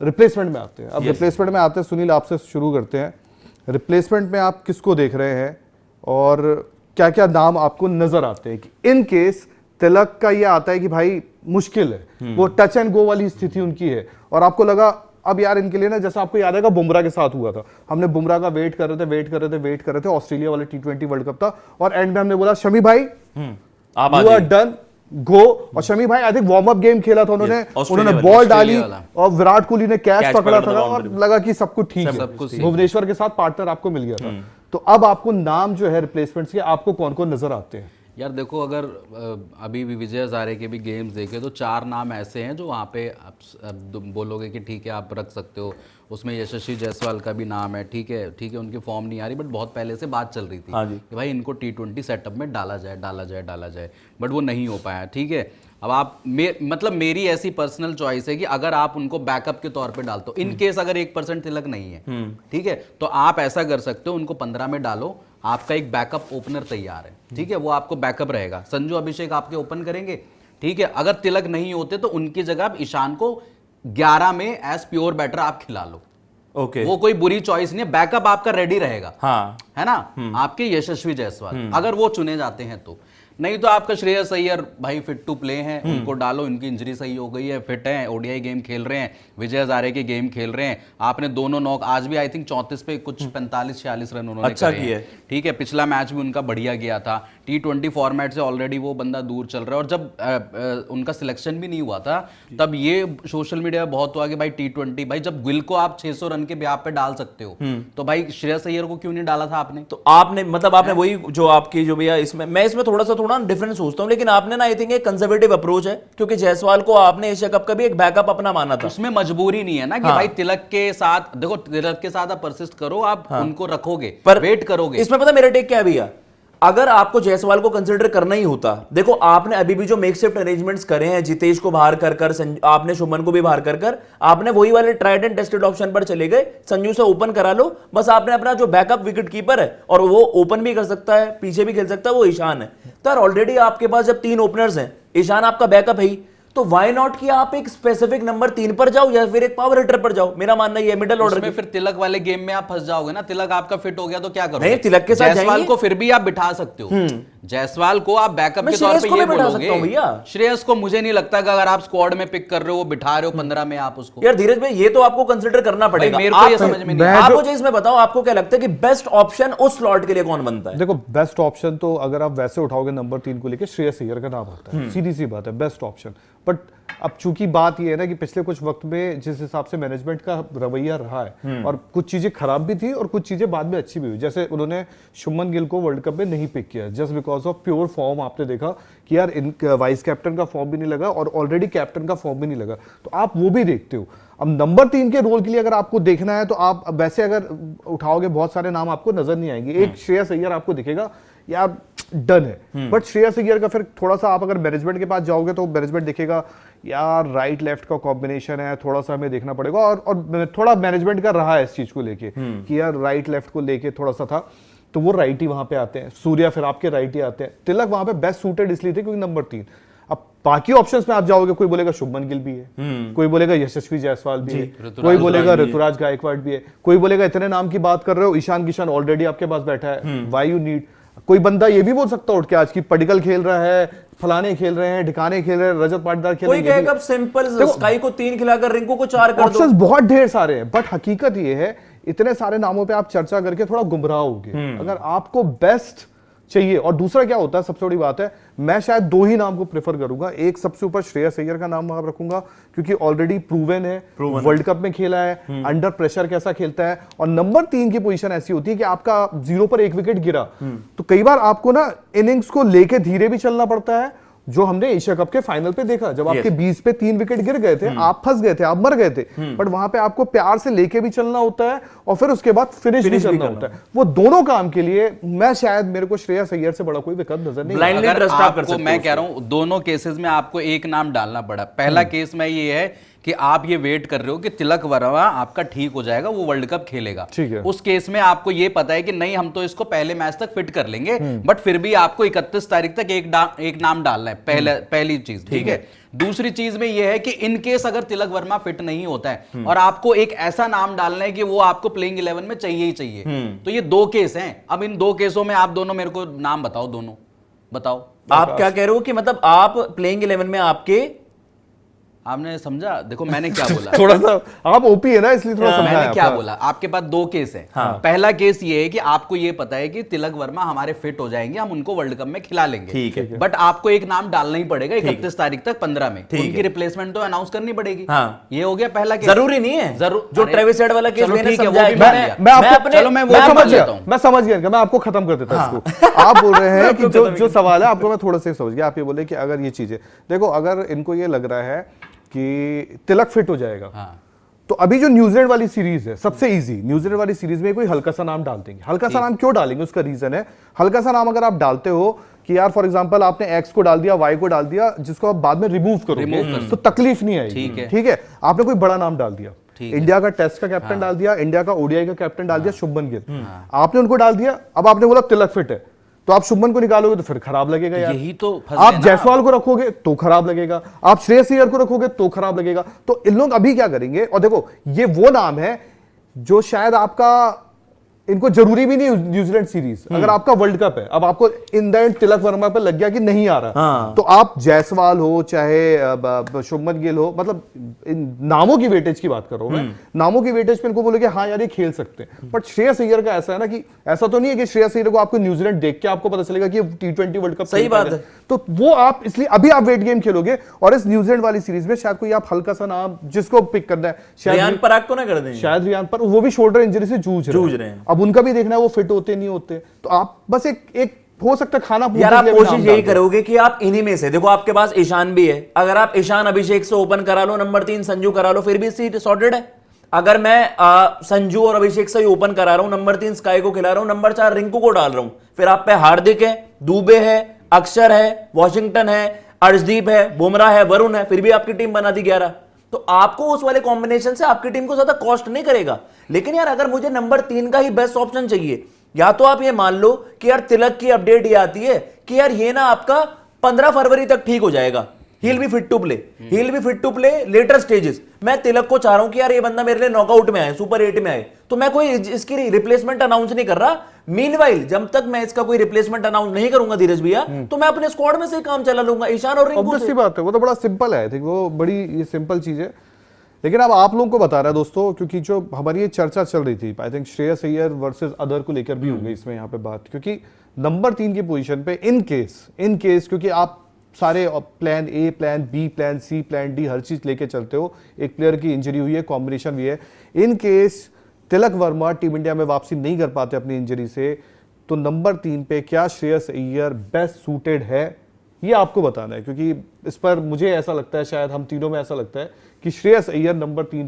Replacement में आते हैं। अब रिप्लेसमेंट में आते हैं, सुनील आपसे शुरू करते हैं। रिप्लेसमेंट में आप किसको देख रहे हैं और क्या क्या नाम आपको नजर आते हैं कि इन केस तिलक का ये आता है कि भाई मुश्किल है, वो टच एंड गो वाली स्थिति उनकी है और आपको लगा अब यार इनके लिए ना, जैसा आपको याद है बुमराह के साथ हुआ था, हमने बुमराह का वेट कर रहे थे, ऑस्ट्रेलिया वाले T20 वर्ल्ड कप था और एंड में हमने बोला शमी भाई यू आर डन गो, और शमी भाई I think warm up game खेला था उन्होंने बॉल डाली और विराट कोहली ने कैच पकड़ा था और लगा कि सब कुछ ठीक है, भुवनेश्वर के साथ पार्टनर आपको मिल गया था। तो अब आपको नाम जो है रिप्लेसमेंट्स के आपको कौन कौन नजर आते हैं? यार देखो, अगर अभी भी विजय हजारे के भी गेम्स देखे तो 4 नाम ऐसे हैं जो वहाँ पे आप बोलोगे कि ठीक है आप रख सकते हो। उसमें यशस्वी जायसवाल का भी नाम है, ठीक है उनकी फॉर्म नहीं आ रही, बट बहुत पहले से बात चल रही थी कि भाई इनको T20 सेटअप में डाला जाए, बट वो नहीं हो पाया। ठीक है, अब आप मतलब मेरी ऐसी पर्सनल चॉइस है कि अगर आप उनको बैकअप के तौर पे डालते हो, इन केस अगर 1% तिलक नहीं है, ठीक है, तो आप ऐसा कर सकते हो, उनको 15 में डालो, आपका एक बैकअप ओपनर तैयार है, ठीक है, वो आपको बैकअप रहेगा। संजू अभिषेक आपके ओपन करेंगे, ठीक है। अगर तिलक नहीं होते तो उनकी जगह आप ईशान को 11 में एज प्योर बैटर आप खिला लो। ओके, वो कोई बुरी चॉइस नहीं है, बैकअप आपका रेडी रहेगा। हाँ, है ना, आपके यशस्वी जायसवाल अगर वो चुने जाते हैं तो। नहीं तो आपका श्रेयस अय्यर भाई फिट टू प्ले हैं, उनको डालो, इनकी इंजरी सही हो गई है, फिट है, ओडीआई गेम खेल रहे हैं, विजय हजारे के गेम खेल रहे हैं। आपने दोनों नॉक आज भी आई थिंक 34 पे कुछ 45-46 रन उन्होंने अच्छा किए, ठीक है। पिछला मैच भी उनका बढ़िया गया था। T20 फॉर्मेट से ऑलरेडी वो बंदा दूर चल रहा है और जब उनका सिलेक्शन भी नहीं हुआ था तब ये सोशल मीडिया बहुत हुआ कि भाई T20, भाई जब गिल को आप 600 रन के ब्याह पे डाल सकते हो तो भाई श्रेयस अय्यर को क्यों नहीं डाला था आपने? तो आपने मतलब आपने वही जो आपकी जो भैया इसमें मैं इसमें थोड़ा डिफरेंस सोचता हूं, लेकिन आपने ना आई थिंक एक कंजर्वेटिव अप्रोच है, क्योंकि जायसवाल को आपने एशिया कप का भी एक बैकअप अपना माना था। उसमें मजबूरी नहीं है ना कि भाई तिलक के साथ, देखो तिलक के साथ आप परसिस्ट करो, आप उनको रखोगे पर वेट करोगे। इसमें पता मेरा टेक क्या है भैया, अगर आपको जायसवाल को कंसिडर करना ही होता, देखो आपने अभी भी जो मेकशिफ्ट अरेंजमेंट्स करे हैं, जितेश को बाहर कर आपने शुभमन को भी बाहर कर आपने वही वाले ट्राइड एंड टेस्टेड ऑप्शन पर चले गए, संजू से ओपन करा लो, बस आपने अपना जो बैकअप विकेट कीपर है और वो ओपन भी कर सकता है, पीछे भी खेल सकता है, वो ईशान है। तो ऑलरेडी आपके पास जब 3 ओपनर्स हैं, ईशान आपका बैकअप है ही, तो व्हाई नॉट कि आप एक स्पेसिफिक नंबर 3 पर जाओ या फिर एक पावर हिटर पर जाओ। मेरा मानना ये मिडिल ऑर्डर में फिर तिलक वाले गेम में आप फंस जाओगे ना, तिलक आपका फिट हो गया तो क्या करोगे? नहीं, तिलक के साथ जायसवाल को फिर भी आप बिठा सकते हो, जायसवाल को आप बैकअप के तौर पे ये बोलोगे। श्रेयस को मुझे नहीं लगता कि अगर आप स्क्वाड में पिक कर रहे हो, बिठा रहे हो 15 में आप उसको। यार धीरज भाई, ये तो आपको कंसिडर करना पड़ेगा। मेरे को ये समझ में नहीं आप मुझे इसमें बताओ, आपको क्या लगता है कि बेस्ट ऑप्शन उस स्लॉट के लिए कौन बनता है? देखो बेस्ट ऑप्शन तो अगर आप वैसे उठाओगे नंबर 3 को लेके श्रेयस अय्यर का नाम आता है, सीधी सी बात है, बेस्ट ऑप्शन। बट अब चूंकि बात ये है ना कि पिछले कुछ वक्त में जिस हिसाब से मैनेजमेंट का रवैया रहा है और कुछ चीजें खराब भी थी और कुछ चीजें बाद में अच्छी भी हुई, जैसे उन्होंने शुभमन गिल को वर्ल्ड कप में नहीं पिक किया just because of pure form. आपने देखा कि यार वाइस कैप्टन का फॉर्म भी नहीं लगा और ऑलरेडी कैप्टन का फॉर्म भी नहीं लगा, तो आप वो भी देखते हो। अब नंबर 3 के रोल के लिए अगर आपको देखना है तो आप वैसे अगर उठाओगे बहुत सारे नाम आपको नजर नहीं आएंगे। एक श्रेयस अय्यर आपको दिखेगा यार डन है, बट श्रेयस अय्यर का फिर थोड़ा सा आप अगर मैनेजमेंट के पास जाओगे तो मैनेजमेंट दिखेगा यार राइट लेफ्ट का कॉम्बिनेशन है, थोड़ा सा हमें देखना पड़ेगा। और थोड़ा मैनेजमेंट का रहा है इस चीज को लेके कि यार राइट लेफ्ट को लेके थोड़ा सा था, तो वो राइट ही वहां पे आते हैं, सूर्या फिर आपके राइट ही आते हैं, तिलक वहां पे बेस्ट सूटेड इसलिए थे क्योंकि नंबर 3। अब बाकी ऑप्शंस में आप जाओगे, कोई बोलेगा शुभमन गिल भी है, कोई बोलेगा यशस्वी जायसवाल भी है, कोई बोलेगा ऋतुराज गायकवाड़ भी है, कोई बोलेगा इतने नाम की बात कर रहे हो, ईशान किशन ऑलरेडी आपके पास बैठा है, व्हाई यू नीड। कोई बंदा ये भी बोल सकता है उठ के आज की पडिक्कल खेल रहा है, फलाने खेल रहे हैं, ढिकाने खेल रहे हैं, रजत पाटीदार खेल रहे हैं। कोई कहेगा सिंपल स्काई को 3 खिलाकर रिंकू को 4 कर दो। ऑप्शंस बहुत ढेर सारे हैं, बट हकीकत ये है इतने सारे नामों पे आप चर्चा करके थोड़ा गुमराह होगे। अगर आपको बेस्ट चाहिए, और दूसरा क्या होता है सबसे बड़ी बात है, मैं शायद 2 ही नाम को प्रेफर करूंगा। एक सबसे ऊपर श्रेयस अय्यर का नाम वहां रखूंगा क्योंकि ऑलरेडी प्रूवन है, वर्ल्ड कप में खेला है, अंडर प्रेशर कैसा खेलता है। और नंबर 3 की पोजीशन ऐसी होती है कि आपका 0 पर 1 विकेट गिरा तो कई बार आपको ना इनिंग्स को लेके धीरे भी चलना पड़ता है, जो हमने एशिया कप के फाइनल पे देखा, जब आपके 20 पे 3 विकेट गिर गए थे, आप फंस गए थे, आप मर गए थे, बट वहां पे आपको प्यार से लेके भी चलना होता है और फिर उसके बाद फिनिश भी करना होता है। वो दोनों काम के लिए मैं शायद मेरे को श्रेयस अय्यर से बड़ा कोई विकल्प नजर नहीं। अगर आपको मैं कह रहा हूं दोनों केसेस में आपको एक नाम डालना पड़ा। पहला केस में ये है कि आप ये वेट कर रहे हो कि तिलक वर्मा आपका ठीक हो जाएगा, वो वर्ल्ड कप खेलेगा। ठीक है। उस केस में आपको ये पता है कि नहीं हम तो इसको पहले मैच तक फिट कर लेंगे, बट फिर भी आपको 31 तारीख तक एक नाम डालना है, पहली चीज, ठीक है। दूसरी चीज में यह है कि इन केस अगर तिलक वर्मा फिट नहीं होता है और आपको एक ऐसा नाम डालना है कि वो आपको प्लेइंग 11 में चाहिए ही चाहिए, तो ये 2 केस हैं। अब इन 2 केसों में आप दोनों मेरे को नाम बताओ, दोनों बताओ। आप क्या कह रहे हो कि मतलब आप प्लेइंग 11 में आपके, आपने समझा? देखो मैंने क्या बोला। थोड़ा सा आप ओपी है ना, इसलिए थोड़ा समझाया मैंने क्या आपका। बोला, आपके पास 2 केस है। पहला केस ये है कि आपको ये पता है कि तिलक वर्मा हमारे फिट हो जाएंगे, हम उनको वर्ल्ड कप में खिला लेंगे, ठीक है। बट आपको एक नाम डालना ही पड़ेगा 31 तारीख तक 15 में, उनकी रिप्लेसमेंट तो अनाउंस करनी पड़ेगी। हाँ। ये हो गया पहला केस। जरूरी नहीं है, जरूर जो ट्रेविस हेड वाला केस चलो मैंने ठीक है, वो समझाया भी कि मान लिया। मैं आपको अपने- चलो मैं वो मैं मान समझ लेता गया, हूं। मैं समझ गया, मैं आपको खत्म कर देता इसको। आप बोल रहे हैं कि जो सवाल है आपको मैं थोड़ा सा समझ गया। आप ये बोले कि अगर ये चीजें देखो, अगर इनको ये लग रहा है कि तिलक फिट हो जाएगा, तो अभी जो न्यूजीलैंड वाली सीरीज है सबसे इजी, न्यूजीलैंड वाली सीरीज में कोई हल्का सा नाम डाल देंगे। हल्का सा नाम क्यों डालेंगे, उसका रीजन है, हल्का सा नाम अगर आप डालते हो कि यार फॉर एग्जांपल आपने एक्स को डाल दिया, वाई को डाल दिया, जिसको आप बाद में रिमूव करोगे तो तकलीफ नहीं आएगी। ठीक है। आपने कोई बड़ा नाम डाल दिया, इंडिया का टेस्ट का कैप्टन डाल दिया, इंडिया का ओडीआई का कैप्टन डाल दिया, शुभमन गिल, आपने उनको डाल दिया। अब आपने बोला तिलक फिट है, तो आप शुभमन को निकालोगे तो फिर खराब लगेगा यार। यही तो फंस आप गए ना। जायसवाल को रखोगे तो खराब लगेगा, आप श्रेयस अय्यर को रखोगे तो खराब लगेगा। तो इन लोग अभी क्या करेंगे, और देखो ये वो नाम है जो शायद आपका, इनको जरूरी भी नहीं न्यूजीलैंड सीरीज, अगर आपका वर्ल्ड कप है, अब आपको in the end Tilak Varma पे लग गया कि नहीं आ रहा, हाँ। तो आप जायसवाल हो चाहे शुभमन गिल हो, मतलब इन नामों की वेटेज की बात कर रहा हूं मैं, नामों की वेटेज पे इनको बोलोगे हाँ यार ये खेल सकते हैं। बट श्रेयस अय्यर का ऐसा है ना कि ऐसा तो नहीं है कि श्रेयस अय्यर को आपको न्यूजीलैंड देख के आपको पता चलेगा कि T20 वर्ल्ड कप सही बात है। तो वो आप इसलिए अभी आप वेट गेम खेलोगे, और इस न्यूजीलैंड वाली सीरीज में शायद कोई आप हल्का सा नाम जिसको पिक करना है, रियान पराग को ना कर देंगे, शायद रियान पर, वो भी शोल्डर इंजरी से जूझ रहे हैं। अब उनका भी देखना है वो फिट होते नहीं होते, तो आप बस एक हो सकता है खाना यार आप कोशिश यही करोगे कि आप इन्हीं में से, देखो आपके पास ईशान भी है, अगर आप ईशान अभिषेक से ओपन करा लो, नंबर 3 संजू करा लो, फिर भी सीट सॉर्टेड है। अगर मैं संजू और अभिषेक से ही ओपन करा रहा हूं, नंबर 3 स्काई को खिला रहा हूं, नंबर 4 रिंकू को डाल रहा हूं, फिर आप पे हार्दिक है, दुबे है, अक्षर है, वॉशिंगटन है, अर्शदीप है, बुमराह है, वरुण है, फिर भी आपकी टीम बना दी 11। तो आपको उस वाले कॉम्बिनेशन से आपकी टीम को ज्यादा कॉस्ट नहीं करेगा। लेकिन यार अगर मुझे नंबर 3 का ही बेस्ट ऑप्शन चाहिए, या तो आप ये मान लो कि यार तिलक की अपडेट ये आती है कि यार ये ना आपका 15 फरवरी तक ठीक हो जाएगा, he will be fit to play, he will be fit to play later stages. मैं तिलक को चाह रहा हूं कि यार ये बंदा मेरे लिए नॉकआउट में आए, सुपर 8 में आए, तो मैं कोई इसकी रिप्लेसमेंट अनाउंस नहीं कर रहा। मीनवाइल जब तक मैं इसका कोई रिप्लेसमेंट अनाउंस नहीं करूंगा धीरज भैया, तो मैं अपने स्क्वाड में से काम चला लूंगा, ईशान और रिंकू से। बात है, वो तो बड़ा सिंपल है, आई थिंक वो बड़ी ये सिंपल चीज है। लेकिन अब आप लोगों को बता रहा है दोस्तों, क्योंकि जो हमारी ये चर्चा चल रही थी, I think Shreyas Iyer versus other को लेकर भी होंगे इसमें यहाँ पे बात, क्योंकि नंबर 3 की पोजीशन पे इन केस क्योंकि आप सारे plan A, plan B, plan C, plan D हर चीज लेके चलते हो, एक प्लेयर की इंजरी हुई है, कॉम्बिनेशन भी है, in case Tilak Varma team India में वापसी नहीं कर पाते अपनी इंजरी से, तो नंबर 3 पे क्या श्रेयस अय्यर बेस्ट सूटेड है, ये आपको बताना है। क्योंकि इस पर मुझे ऐसा लगता है, शायद हम तीनों में ऐसा लगता है कि श्रेयस अय्यर नंबर 3